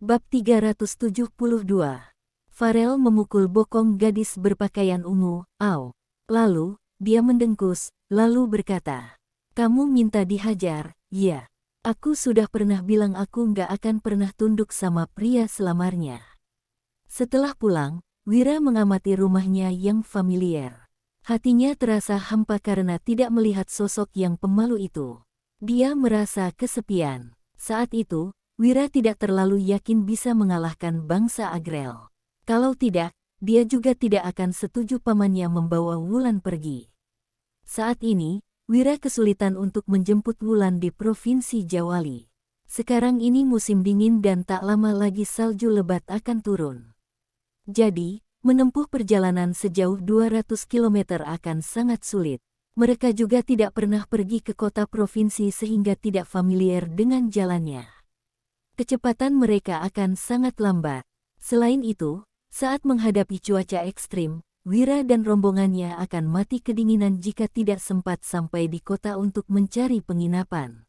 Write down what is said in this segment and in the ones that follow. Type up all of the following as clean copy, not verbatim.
Bab 372. Farel memukul bokong gadis berpakaian ungu, "Au!" Lalu, dia mendengkus, lalu berkata, "Kamu minta dihajar, ya? Aku sudah pernah bilang aku nggak akan pernah tunduk sama pria selamarnya." Setelah pulang, Wira mengamati rumahnya yang familiar. Hatinya terasa hampa karena tidak melihat sosok yang pemalu itu. Dia merasa kesepian. Saat itu, Wira tidak terlalu yakin bisa mengalahkan bangsa Agrel. Kalau tidak, dia juga tidak akan setuju pamannya membawa Wulan pergi. Saat ini, Wira kesulitan untuk menjemput Wulan di Provinsi Jawali. Sekarang ini musim dingin dan tak lama lagi salju lebat akan turun. Jadi, menempuh perjalanan sejauh 200 km akan sangat sulit. Mereka juga tidak pernah pergi ke kota provinsi sehingga tidak familiar dengan jalannya. Kecepatan mereka akan sangat lambat. Selain itu, saat menghadapi cuaca ekstrim, Wira dan rombongannya akan mati kedinginan jika tidak sempat sampai di kota untuk mencari penginapan.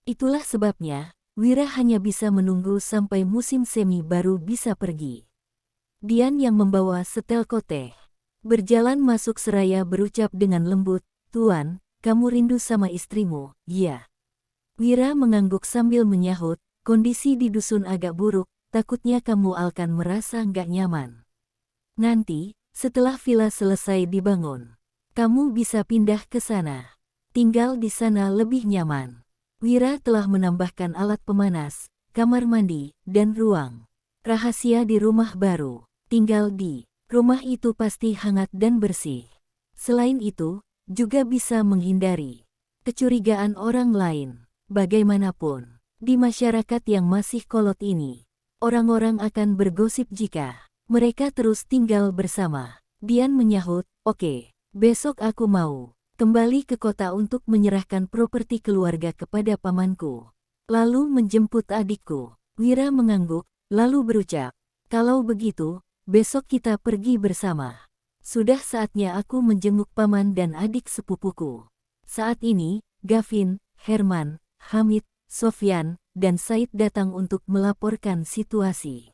Itulah sebabnya, Wira hanya bisa menunggu sampai musim semi baru bisa pergi. Dian yang membawa setel koteh berjalan masuk seraya berucap dengan lembut, "Tuan, kamu rindu sama istrimu, ya?" Wira mengangguk sambil menyahut, "Kondisi di dusun agak buruk, takutnya kamu akan merasa nggak nyaman. Nanti, setelah villa selesai dibangun, kamu bisa pindah ke sana. Tinggal di sana lebih nyaman." Wira telah menambahkan alat pemanas, kamar mandi, dan ruang rahasia di rumah baru. Tinggal di rumah itu pasti hangat dan bersih. Selain itu, juga bisa menghindari kecurigaan orang lain. Bagaimanapun, di masyarakat yang masih kolot ini, orang-orang akan bergosip jika mereka terus tinggal bersama. Dian menyahut, "Oke, besok aku mau kembali ke kota untuk menyerahkan properti keluarga kepada pamanku, lalu menjemput adikku." Wira mengangguk, lalu berucap, "Kalau begitu, besok kita pergi bersama. Sudah saatnya aku menjenguk paman dan adik sepupuku." Saat ini, Gavin, Herman, Hamid, Sofyan, dan Said datang untuk melaporkan situasi.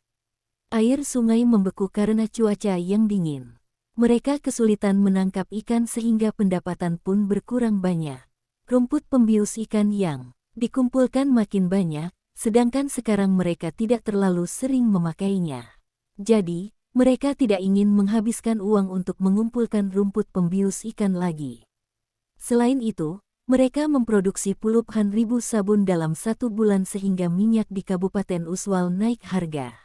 Air sungai membeku karena cuaca yang dingin. Mereka kesulitan menangkap ikan sehingga pendapatan pun berkurang banyak. Rumput pembius ikan yang dikumpulkan makin banyak, sedangkan sekarang mereka tidak terlalu sering memakainya. Jadi, mereka tidak ingin menghabiskan uang untuk mengumpulkan rumput pembius ikan lagi. Selain itu, mereka memproduksi puluhan ribu sabun dalam 1 bulan sehingga minyak di Kabupaten Uswal naik harga.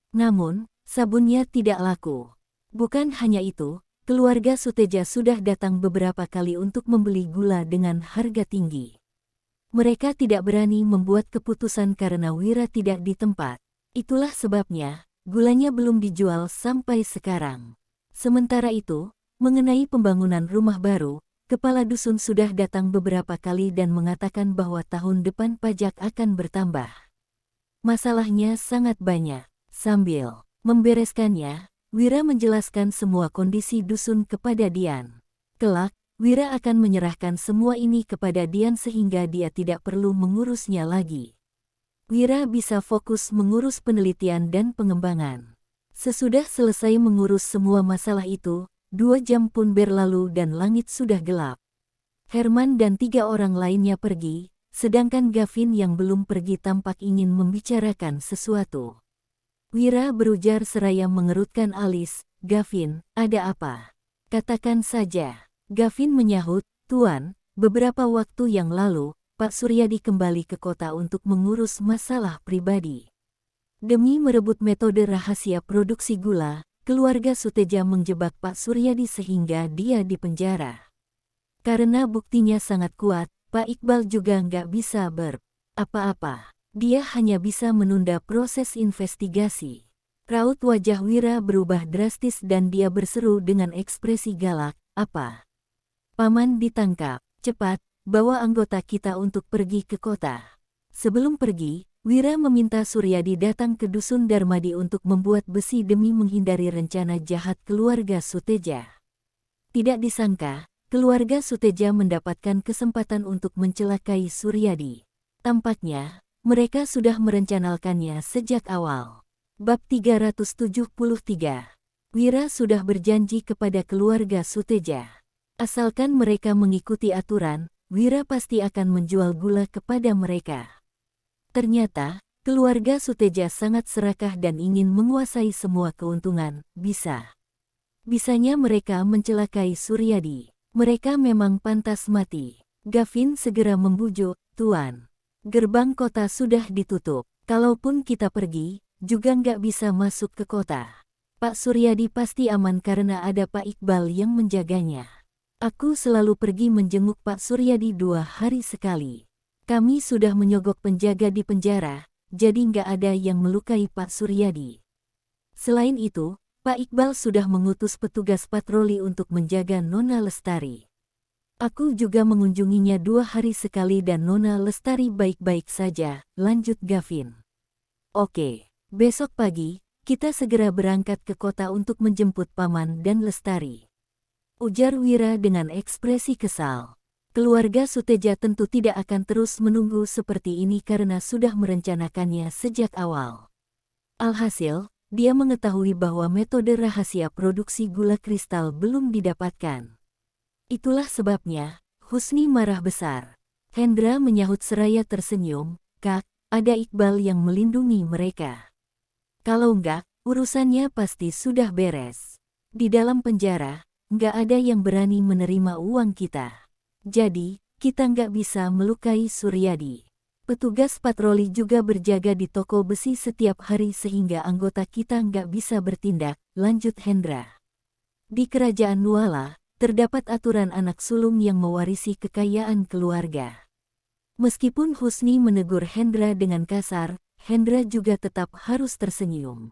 Namun, sabunnya tidak laku. Bukan hanya itu, keluarga Suteja sudah datang beberapa kali untuk membeli gula dengan harga tinggi. Mereka tidak berani membuat keputusan karena Wira tidak di tempat. Itulah sebabnya, gulanya belum dijual sampai sekarang. Sementara itu, mengenai pembangunan rumah baru, kepala dusun sudah datang beberapa kali dan mengatakan bahwa tahun depan pajak akan bertambah. Masalahnya sangat banyak. Sambil membereskannya, Wira menjelaskan semua kondisi dusun kepada Dian. Kelak, Wira akan menyerahkan semua ini kepada Dian sehingga dia tidak perlu mengurusnya lagi. Wira bisa fokus mengurus penelitian dan pengembangan. Sesudah selesai mengurus semua masalah itu, 2 jam pun berlalu dan langit sudah gelap. Herman dan 3 orang lainnya pergi, sedangkan Gavin yang belum pergi tampak ingin membicarakan sesuatu. Wira berujar seraya mengerutkan alis, "Gavin, ada apa? Katakan saja." Gavin menyahut, "Tuan, beberapa waktu yang lalu, Pak Suryadi kembali ke kota untuk mengurus masalah pribadi. Demi merebut metode rahasia produksi gula, keluarga Suteja menjebak Pak Suryadi sehingga dia dipenjara. Karena buktinya sangat kuat, Pak Iqbal juga nggak bisa apa-apa. Dia hanya bisa menunda proses investigasi." Raut wajah Wira berubah drastis dan dia berseru dengan ekspresi galak, "Apa? Paman ditangkap? Cepat, bawa anggota kita untuk pergi ke kota." Sebelum pergi, Wira meminta Suryadi datang ke dusun Darmadi untuk membuat besi demi menghindari rencana jahat keluarga Suteja. Tidak disangka, keluarga Suteja mendapatkan kesempatan untuk mencelakai Suryadi. Tampaknya, mereka sudah merencanakannya sejak awal. Bab 373. Wira sudah berjanji kepada keluarga Suteja. Asalkan mereka mengikuti aturan, Wira pasti akan menjual gula kepada mereka. Ternyata, keluarga Suteja sangat serakah dan ingin menguasai semua keuntungan. Bisanya mereka mencelakai Suryadi. Mereka memang pantas mati. Gavin segera membujuk, "Tuan, gerbang kota sudah ditutup. Kalaupun kita pergi, juga nggak bisa masuk ke kota. Pak Suryadi pasti aman karena ada Pak Iqbal yang menjaganya. Aku selalu pergi menjenguk Pak Suryadi 2 hari sekali. Kami sudah menyogok penjaga di penjara, jadi nggak ada yang melukai Pak Suryadi. Selain itu, Pak Iqbal sudah mengutus petugas patroli untuk menjaga Nona Lestari. Aku juga mengunjunginya 2 hari sekali dan Nona Lestari baik-baik saja," lanjut Gavin. "Oke, besok pagi, kita segera berangkat ke kota untuk menjemput Paman dan Lestari," ujar Wira dengan ekspresi kesal. Keluarga Suteja tentu tidak akan terus menunggu seperti ini karena sudah merencanakannya sejak awal. Alhasil, dia mengetahui bahwa metode rahasia produksi gula kristal belum didapatkan. Itulah sebabnya, Husni marah besar. Hendra menyahut seraya tersenyum, "Kak, ada Iqbal yang melindungi mereka. Kalau enggak, urusannya pasti sudah beres. Di dalam penjara, nggak ada yang berani menerima uang kita. Jadi, kita nggak bisa melukai Suryadi. Petugas patroli juga berjaga di toko besi setiap hari sehingga anggota kita nggak bisa bertindak," lanjut Hendra. "Di kerajaan Nuala, terdapat aturan anak sulung yang mewarisi kekayaan keluarga." Meskipun Husni menegur Hendra dengan kasar, Hendra juga tetap harus tersenyum.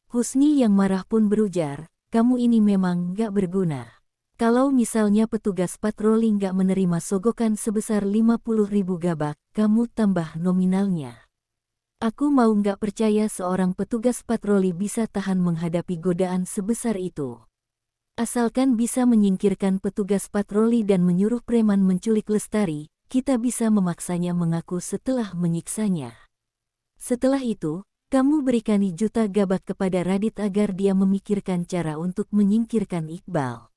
Husni yang marah pun berujar, "Kamu ini memang nggak berguna. Kalau misalnya petugas patroli nggak menerima sogokan sebesar 50.000 gabak, kamu tambah nominalnya. Aku mau nggak percaya seorang petugas patroli bisa tahan menghadapi godaan sebesar itu. Asalkan bisa menyingkirkan petugas patroli dan menyuruh preman menculik Lestari, kita bisa memaksanya mengaku setelah menyiksanya. Setelah itu, kamu berikan juta gabak kepada Radit agar dia memikirkan cara untuk menyingkirkan Iqbal.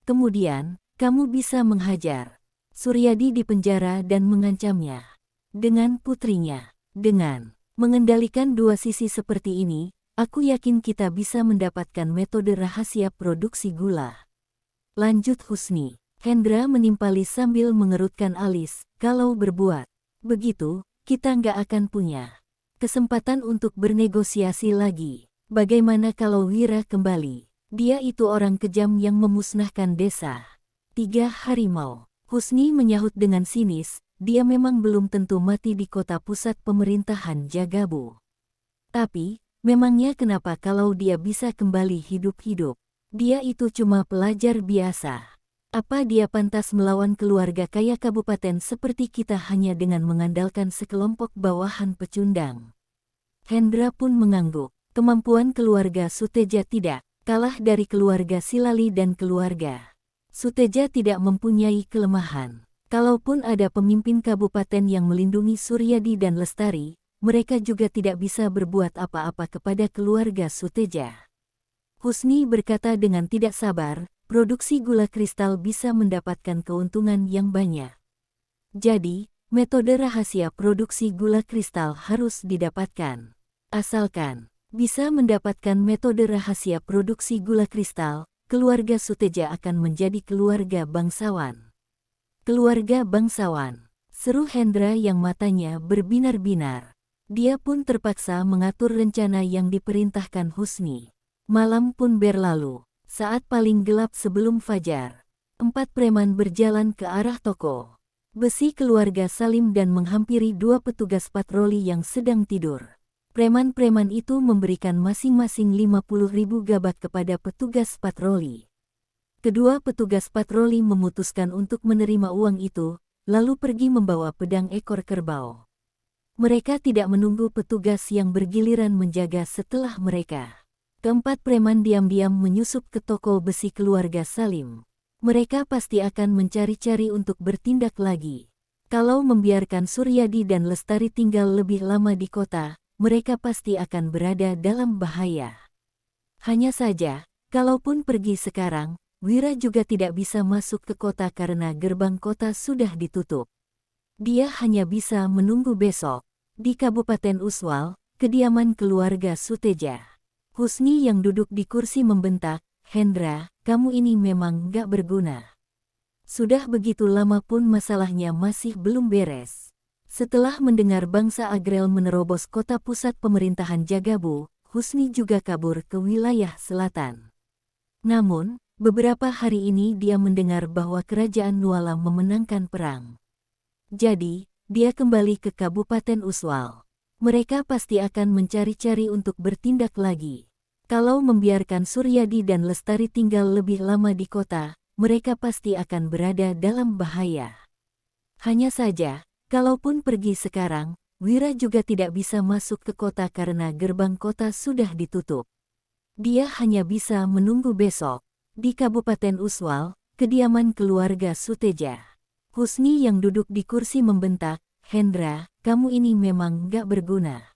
Kemudian, kamu bisa menghajar Suryadi di penjara dan mengancamnya dengan putrinya. Dengan mengendalikan 2 sisi seperti ini, aku yakin kita bisa mendapatkan metode rahasia produksi gula," lanjut Husni. Hendra menimpali sambil mengerutkan alis, "Kalau berbuat begitu, kita nggak akan punya kesempatan untuk bernegosiasi lagi. Bagaimana kalau Wira kembali? Dia itu orang kejam yang memusnahkan desa 3 harimau." Husni menyahut dengan sinis, dia memang belum tentu mati di kota pusat pemerintahan Jagabu. Tapi, memangnya kenapa kalau dia bisa kembali hidup-hidup? Dia itu cuma pelajar biasa. Apa dia pantas melawan keluarga kaya kabupaten seperti kita hanya dengan mengandalkan sekelompok bawahan pecundang? Hendra pun mengangguk. Kemampuan keluarga Suteja tidak kalah dari keluarga Silali dan keluarga Suteja tidak mempunyai kelemahan. Kalaupun ada pemimpin kabupaten yang melindungi Suryadi dan Lestari, mereka juga tidak bisa berbuat apa-apa kepada keluarga Suteja. Husni berkata dengan tidak sabar, produksi gula kristal bisa mendapatkan keuntungan yang banyak. Jadi, metode rahasia produksi gula kristal harus didapatkan. Asalkan bisa mendapatkan metode rahasia produksi gula kristal, keluarga Suteja akan menjadi keluarga bangsawan. "Keluarga bangsawan," seru Hendra yang matanya berbinar-binar. Dia pun terpaksa mengatur rencana yang diperintahkan Husni. Malam pun berlalu. Saat paling gelap sebelum fajar, 4 preman berjalan ke arah toko besi keluarga Salim dan menghampiri 2 petugas patroli yang sedang tidur. Preman-preman itu memberikan masing-masing 50.000 gabak kepada petugas patroli. Kedua petugas patroli memutuskan untuk menerima uang itu, lalu pergi membawa pedang ekor kerbau. Mereka tidak menunggu petugas yang bergiliran menjaga setelah mereka. Keempat preman diam-diam menyusup ke toko besi keluarga Salim. Mereka pasti akan mencari-cari untuk bertindak lagi. Kalau membiarkan Suryadi dan Lestari tinggal lebih lama di kota, mereka pasti akan berada dalam bahaya. Hanya saja, kalaupun pergi sekarang, Wira juga tidak bisa masuk ke kota karena gerbang kota sudah ditutup. Dia hanya bisa menunggu besok. Di Kabupaten Uswal, kediaman keluarga Suteja. Husni yang duduk di kursi membentak, "Hendra, kamu ini memang gak berguna. Sudah begitu lama pun masalahnya masih belum beres." Setelah mendengar bangsa Agrel menerobos kota pusat pemerintahan Jagabu, Husni juga kabur ke wilayah selatan. Namun, beberapa hari ini dia mendengar bahwa kerajaan Nuala memenangkan perang. Jadi, dia kembali ke Kabupaten Uswal. Mereka pasti akan mencari-cari untuk bertindak lagi. Kalau membiarkan Suryadi dan Lestari tinggal lebih lama di kota, mereka pasti akan berada dalam bahaya. Hanya saja, kalaupun pergi sekarang, Wira juga tidak bisa masuk ke kota karena gerbang kota sudah ditutup. Dia hanya bisa menunggu besok. Di Kabupaten Uswal, kediaman keluarga Suteja. Husni yang duduk di kursi membentak, "Hendra, kamu ini memang gak berguna.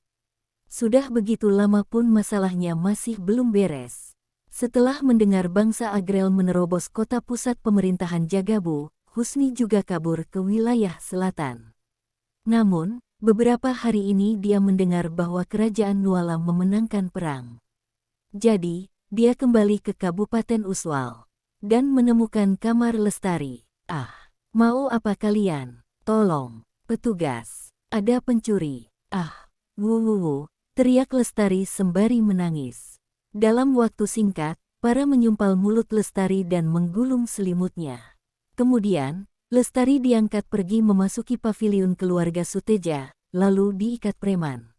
Sudah begitu lama pun masalahnya masih belum beres." Setelah mendengar bangsa Agrel menerobos kota pusat pemerintahan Jagabu, Husni juga kabur ke wilayah selatan. Namun, beberapa hari ini dia mendengar bahwa kerajaan Nuala memenangkan perang. Jadi, dia kembali ke Kabupaten Uswal dan menemukan kamar Lestari. "Ah, mau apa kalian? Tolong, petugas, ada pencuri." "Ah, wuh," teriak Lestari sembari menangis. Dalam waktu singkat, para menyumpal mulut Lestari dan menggulung selimutnya. Kemudian, Lestari diangkat pergi memasuki paviliun keluarga Suteja, lalu diikat preman.